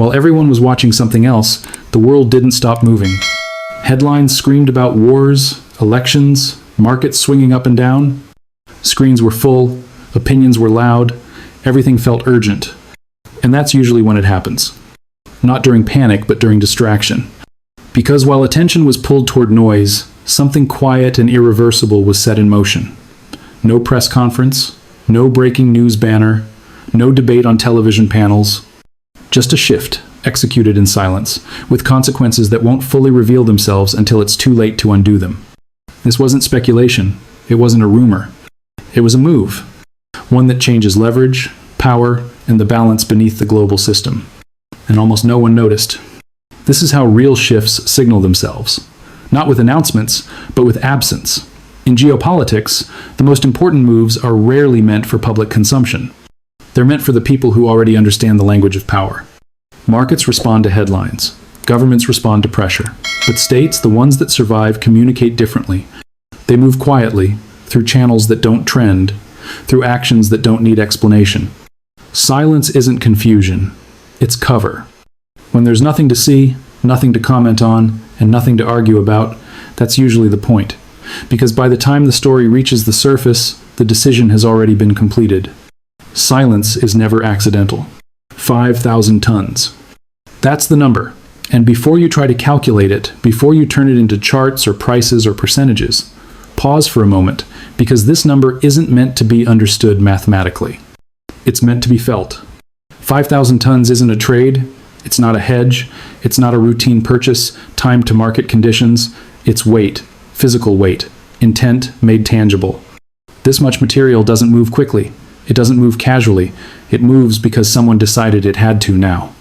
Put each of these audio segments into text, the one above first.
While everyone was watching something else, the world didn't stop moving. Headlines screamed about wars, elections, markets swinging up and down. Screens were full, opinions were loud, everything felt urgent. And that's usually when it happens. Not during panic, but during distraction. Because while attention was pulled toward noise, something quiet and irreversible was set in motion. No press conference, no breaking news banner, no debate on television panels. Just a shift, executed in silence, with consequences that won't fully reveal themselves until it's too late to undo them. This wasn't speculation. It wasn't a rumor. It was a move. One that changes leverage, power, and the balance beneath the global system. And almost no one noticed. This is how real shifts signal themselves. Not with announcements, but with absence. In geopolitics, the most important moves are rarely meant for public consumption. They're meant for the people who already understand the language of power. Markets respond to headlines. Governments respond to pressure. But states, the ones that survive, communicate differently. They move quietly, through channels that don't trend, through actions that don't need explanation. Silence isn't confusion. It's cover. When there's nothing to see, nothing to comment on, and nothing to argue about, that's usually the point. Because by the time the story reaches the surface, the decision has already been completed. Silence is never accidental. 5,000 tons. That's the number. And before you try to calculate it, before you turn it into charts or prices or percentages, pause for a moment, because this number isn't meant to be understood mathematically. It's meant to be felt. 5,000 tons isn't a trade. It's not a hedge. It's not a routine purchase, timed to market conditions. It's weight, physical weight, intent made tangible. This much material doesn't move quickly. It doesn't move casually. It moves because someone decided it had to now.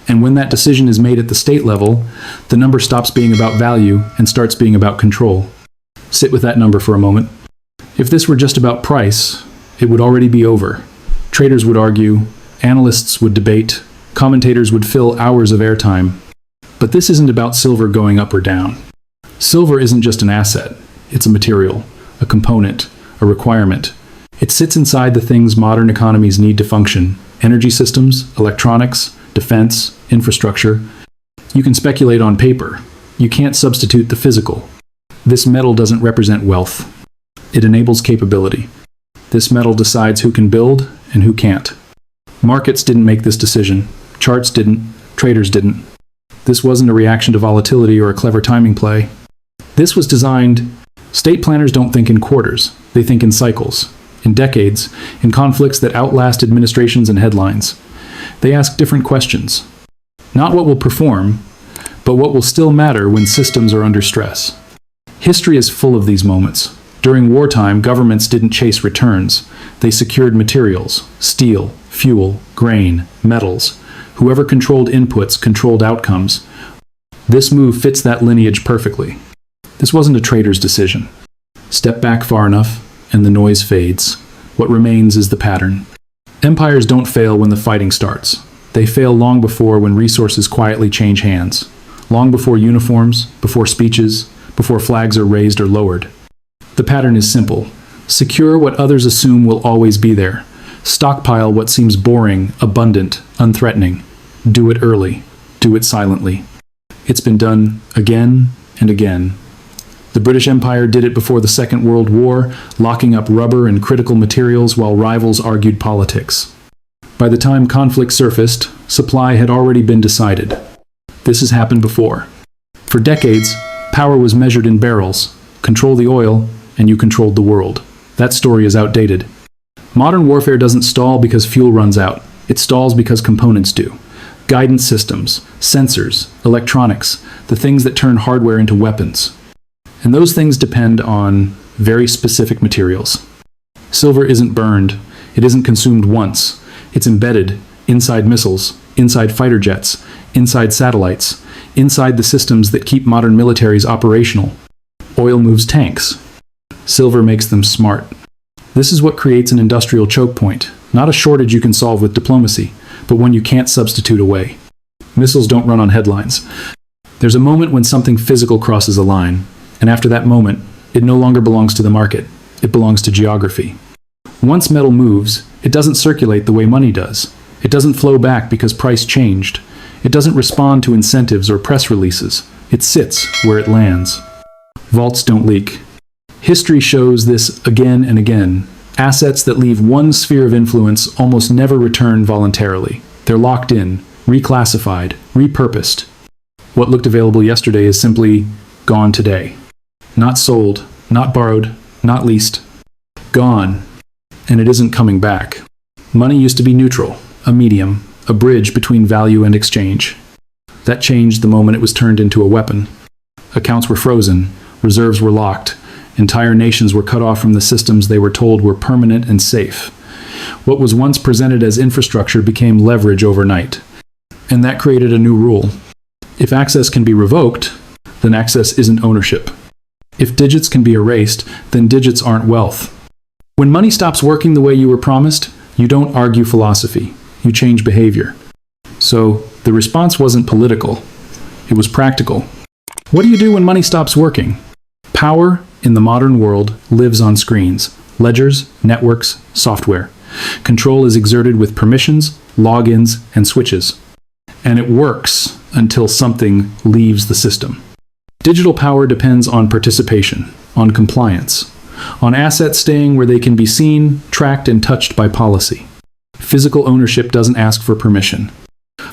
And when that decision is made at the state level, the number stops being about value and starts being about control. Sit with that number for a moment. If this were just about price, it would already be over. Traders would argue, analysts would debate, commentators would fill hours of airtime. But this isn't about silver going up or down. Silver isn't just an asset. It's a material, a component, a requirement. It sits inside the things modern economies need to function: energy systems, electronics, defense, infrastructure. You can speculate on paper. You can't substitute the physical. This metal doesn't represent wealth. It enables capability. This metal decides who can build and who can't. Markets didn't make this decision. Charts didn't. Traders didn't. This wasn't a reaction to volatility or a clever timing play. This was designed. State planners don't think in quarters. They think in cycles, in decades, in conflicts that outlast administrations and headlines. They ask different questions. Not what will perform, but what will still matter when systems are under stress. History is full of these moments. During wartime, governments didn't chase returns. They secured materials: steel, fuel, grain, metals. Whoever controlled inputs controlled outcomes. This move fits that lineage perfectly. This wasn't a trader's decision. Step back far enough, and the noise fades. What remains is the pattern. Empires don't fail when the fighting starts. They fail long before, when resources quietly change hands. Long before uniforms, before speeches, before flags are raised or lowered. The pattern is simple. Secure what others assume will always be there. Stockpile what seems boring, abundant, unthreatening. Do it early. Do it silently. It's been done again and again. The British Empire did it before the Second World War, locking up rubber and critical materials while rivals argued politics. By the time conflict surfaced, supply had already been decided. This has happened before. For decades, power was measured in barrels. Control the oil, and you controlled the world. That story is outdated. Modern warfare doesn't stall because fuel runs out. It stalls because components do. Guidance systems, sensors, electronics, the things that turn hardware into weapons. And those things depend on very specific materials. Silver isn't burned. It isn't consumed once. It's embedded inside missiles, inside fighter jets, inside satellites, inside the systems that keep modern militaries operational. Oil moves tanks. Silver makes them smart. This is what creates an industrial choke point, not a shortage you can solve with diplomacy, but one you can't substitute away. Missiles don't run on headlines. There's a moment when something physical crosses a line, and after that moment, it no longer belongs to the market. It belongs to geography. Once metal moves, it doesn't circulate the way money does. It doesn't flow back because price changed. It doesn't respond to incentives or press releases. It sits where it lands. Vaults don't leak. History shows this again and again. Assets that leave one sphere of influence almost never return voluntarily. They're locked in, reclassified, repurposed. What looked available yesterday is simply gone today. Not sold, not borrowed, not leased. Gone. And it isn't coming back. Money used to be neutral, a medium, a bridge between value and exchange. That changed the moment it was turned into a weapon. Accounts were frozen, reserves were locked, entire nations were cut off from the systems they were told were permanent and safe. What was once presented as infrastructure became leverage overnight. And that created a new rule. If access can be revoked, then access isn't ownership. If digits can be erased, then digits aren't wealth. When money stops working the way you were promised, you don't argue philosophy. You change behavior. So, the response wasn't political. It was practical. What do you do when money stops working? Power, in the modern world, lives on screens. Ledgers, networks, software. Control is exerted with permissions, logins, and switches. And it works until something leaves the system. Digital power depends on participation, on compliance, on assets staying where they can be seen, tracked, and touched by policy. Physical ownership doesn't ask for permission.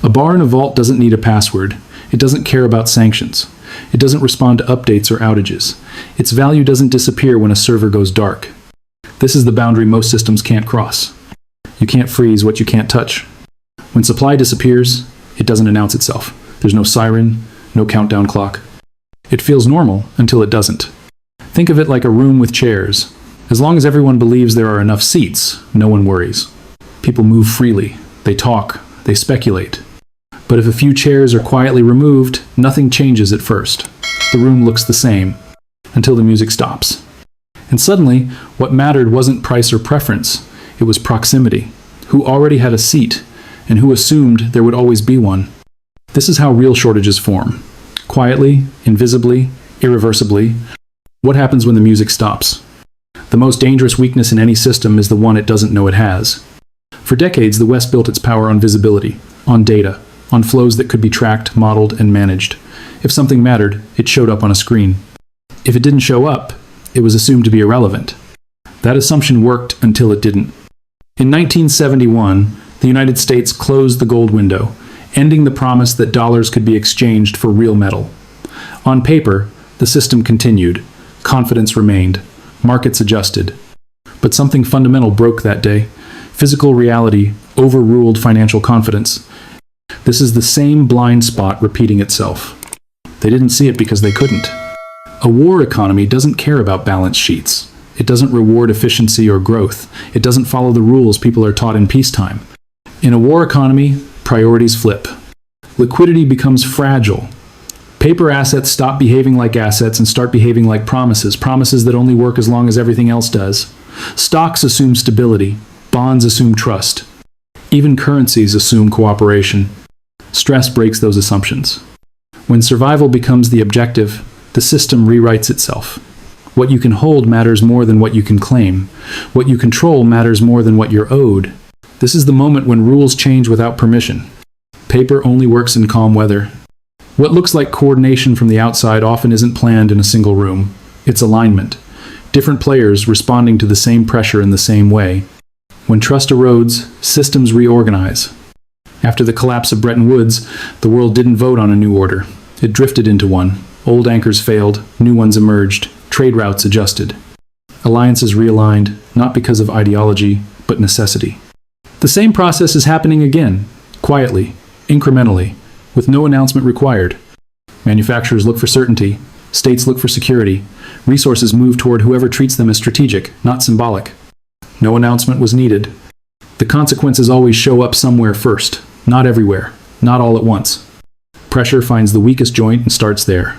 A bar in a vault doesn't need a password. It doesn't care about sanctions. It doesn't respond to updates or outages. Its value doesn't disappear when a server goes dark. This is the boundary most systems can't cross. You can't freeze what you can't touch. When supply disappears, it doesn't announce itself. There's no siren, no countdown clock. It feels normal until it doesn't. Think of it like a room with chairs. As long as everyone believes there are enough seats, no one worries. People move freely. They talk. They speculate. But if a few chairs are quietly removed, nothing changes at first. The room looks the same, until the music stops. And suddenly, what mattered wasn't price or preference. It was proximity. Who already had a seat, and who assumed there would always be one. This is how real shortages form. Quietly, invisibly, irreversibly. What happens when the music stops? The most dangerous weakness in any system is the one it doesn't know it has. For decades, the West built its power on visibility, on data, on flows that could be tracked, modeled, and managed. If something mattered, it showed up on a screen. If it didn't show up, it was assumed to be irrelevant. That assumption worked until it didn't. In 1971, the United States closed the gold window, ending the promise that dollars could be exchanged for real metal. On paper, the system continued. Confidence remained. Markets adjusted. But something fundamental broke that day. Physical reality overruled financial confidence. This is the same blind spot repeating itself. They didn't see it because they couldn't. A war economy doesn't care about balance sheets. It doesn't reward efficiency or growth. It doesn't follow the rules people are taught in peacetime. In a war economy, priorities flip. Liquidity becomes fragile. Paper assets stop behaving like assets and start behaving like promises, promises that only work as long as everything else does. Stocks assume stability. Bonds assume trust. Even currencies assume cooperation. Stress breaks those assumptions. When survival becomes the objective, the system rewrites itself. What you can hold matters more than what you can claim. What you control matters more than what you're owed. This is the moment when rules change without permission. Paper only works in calm weather. What looks like coordination from the outside often isn't planned in a single room. It's alignment. Different players responding to the same pressure in the same way. When trust erodes, systems reorganize. After the collapse of Bretton Woods, the world didn't vote on a new order. It drifted into one. Old anchors failed, new ones emerged, trade routes adjusted. Alliances realigned, not because of ideology, but necessity. The same process is happening again, quietly, incrementally, with no announcement required. Manufacturers look for certainty, states look for security, resources move toward whoever treats them as strategic, not symbolic. No announcement was needed. The consequences always show up somewhere first, not everywhere, not all at once. Pressure finds the weakest joint and starts there.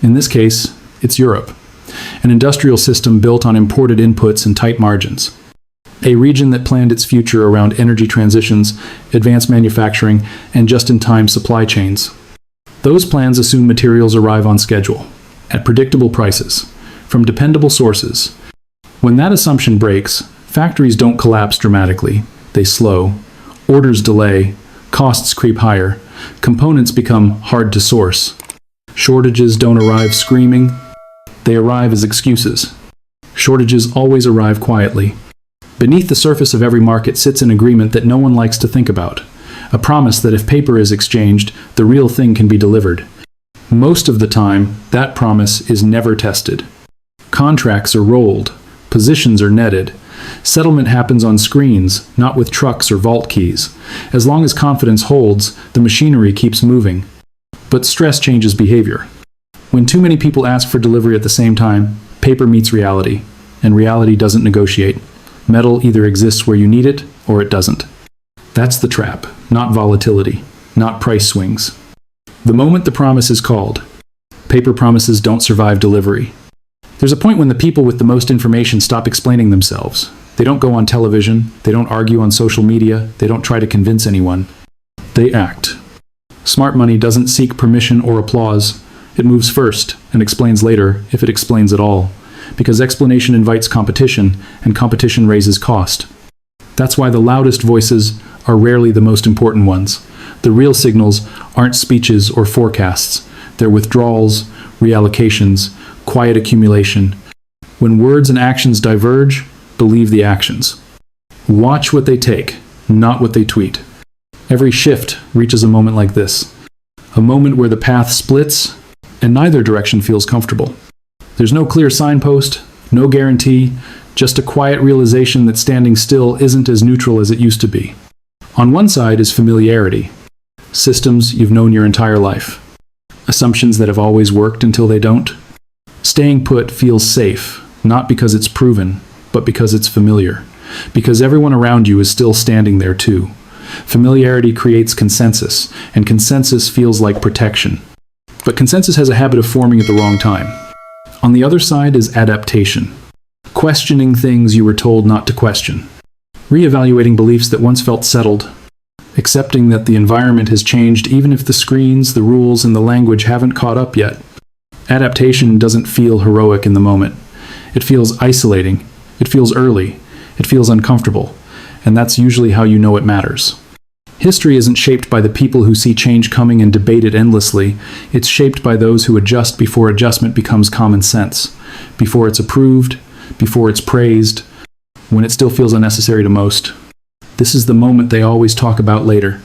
In this case, it's Europe, an industrial system built on imported inputs and tight margins. A region that planned its future around energy transitions, advanced manufacturing, and just-in-time supply chains. Those plans assume materials arrive on schedule, at predictable prices, from dependable sources. When that assumption breaks, factories don't collapse dramatically. They slow. Orders delay. Costs creep higher. Components become hard to source. Shortages don't arrive screaming, they arrive as excuses. Shortages always arrive quietly. Beneath the surface of every market sits an agreement that no one likes to think about. A promise that if paper is exchanged, the real thing can be delivered. Most of the time, that promise is never tested. Contracts are rolled. Positions are netted. Settlement happens on screens, not with trucks or vault keys. As long as confidence holds, the machinery keeps moving. But stress changes behavior. When too many people ask for delivery at the same time, paper meets reality, and reality doesn't negotiate. Metal either exists where you need it, or it doesn't. That's the trap, not volatility, not price swings. The moment the promise is called, paper promises don't survive delivery. There's a point when the people with the most information stop explaining themselves. They don't go on television, they don't argue on social media, they don't try to convince anyone. They act. Smart money doesn't seek permission or applause. It moves first and explains later, if it explains at all. Because explanation invites competition, and competition raises cost. That's why the loudest voices are rarely the most important ones. The real signals aren't speeches or forecasts. They're withdrawals, reallocations, quiet accumulation. When words and actions diverge, believe the actions. Watch what they take, not what they tweet. Every shift reaches a moment like this. A moment where the path splits, and neither direction feels comfortable. There's no clear signpost, no guarantee, just a quiet realization that standing still isn't as neutral as it used to be. On one side is familiarity. Systems you've known your entire life. Assumptions that have always worked until they don't. Staying put feels safe, not because it's proven, but because it's familiar. Because everyone around you is still standing there too. Familiarity creates consensus, and consensus feels like protection. But consensus has a habit of forming at the wrong time. On the other side is adaptation. Questioning things you were told not to question. Reevaluating beliefs that once felt settled. Accepting that the environment has changed even if the screens, the rules, and the language haven't caught up yet. Adaptation doesn't feel heroic in the moment. It feels isolating. It feels early. It feels uncomfortable. And that's usually how you know it matters. History isn't shaped by the people who see change coming and debate it endlessly. It's shaped by those who adjust before adjustment becomes common sense. Before it's approved, before it's praised, when it still feels unnecessary to most. This is the moment they always talk about later.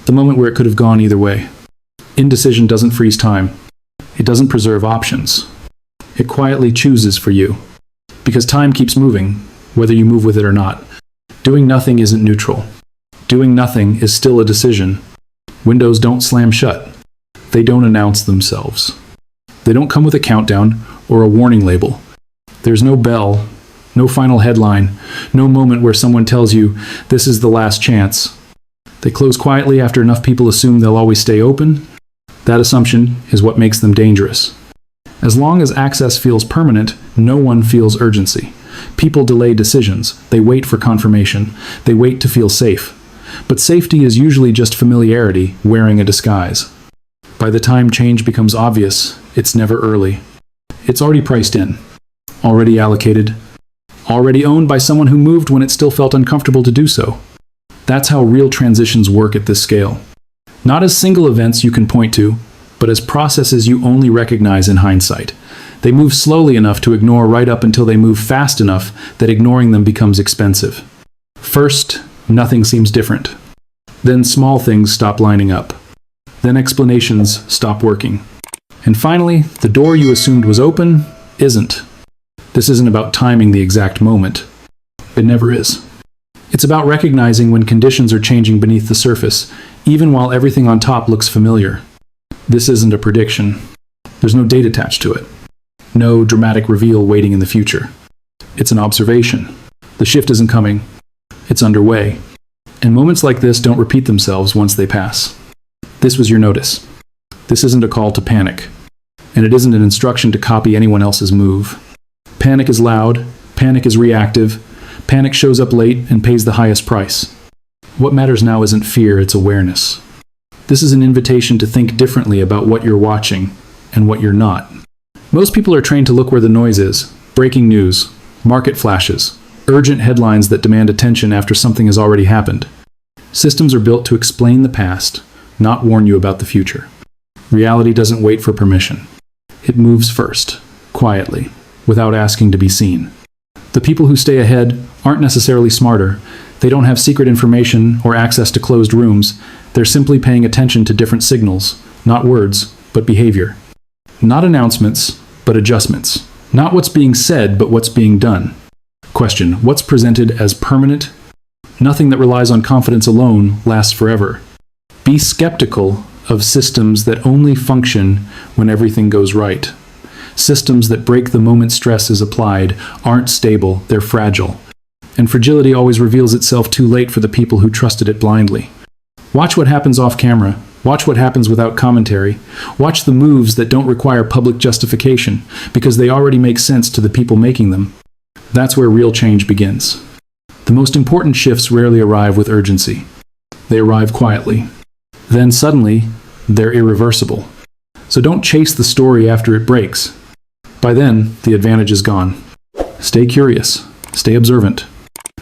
The moment where it could have gone either way. Indecision doesn't freeze time. It doesn't preserve options. It quietly chooses for you. Because time keeps moving, whether you move with it or not. Doing nothing isn't neutral. Doing nothing is still a decision. Windows don't slam shut. They don't announce themselves. They don't come with a countdown or a warning label. There's no bell, no final headline, no moment where someone tells you, this is the last chance. They close quietly after enough people assume they'll always stay open. That assumption is what makes them dangerous. As long as access feels permanent, no one feels urgency. People delay decisions. They wait for confirmation. They wait to feel safe. But safety is usually just familiarity wearing a disguise. By the time change becomes obvious, it's never early. It's already priced in, already allocated, already owned by someone who moved when it still felt uncomfortable to do so. That's how real transitions work at this scale. Not as single events you can point to, but as processes you only recognize in hindsight. They move slowly enough to ignore right up until they move fast enough that ignoring them becomes expensive. First, nothing seems different. Then small things stop lining up. Then explanations stop working. And finally, the door you assumed was open isn't. This isn't about timing the exact moment. It never is. It's about recognizing when conditions are changing beneath the surface, even while everything on top looks familiar. This isn't a prediction. There's no date attached to it. No dramatic reveal waiting in the future. It's an observation. The shift isn't coming. It's underway. And moments like this don't repeat themselves once they pass. This was your notice. This isn't a call to panic. And it isn't an instruction to copy anyone else's move. Panic is loud. Panic is reactive. Panic shows up late and pays the highest price. What matters now isn't fear, it's awareness. This is an invitation to think differently about what you're watching and what you're not. Most people are trained to look where the noise is. Breaking news, market flashes, urgent headlines that demand attention after something has already happened. Systems are built to explain the past, not warn you about the future. Reality doesn't wait for permission. It moves first, quietly, without asking to be seen. The people who stay ahead aren't necessarily smarter. They don't have secret information or access to closed rooms. They're simply paying attention to different signals, not words, but behavior. Not announcements, but adjustments. Not what's being said, but what's being done. Question: what's presented as permanent? Nothing that relies on confidence alone lasts forever. Be skeptical of systems that only function when everything goes right. Systems that break the moment stress is applied aren't stable, they're fragile. And fragility always reveals itself too late for the people who trusted it blindly. Watch what happens off camera. Watch what happens without commentary. Watch the moves that don't require public justification, because they already make sense to the people making them. That's where real change begins. The most important shifts rarely arrive with urgency. They arrive quietly. Then suddenly, they're irreversible. So don't chase the story after it breaks. By then, the advantage is gone. Stay curious. Stay observant.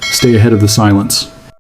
Stay ahead of the silence.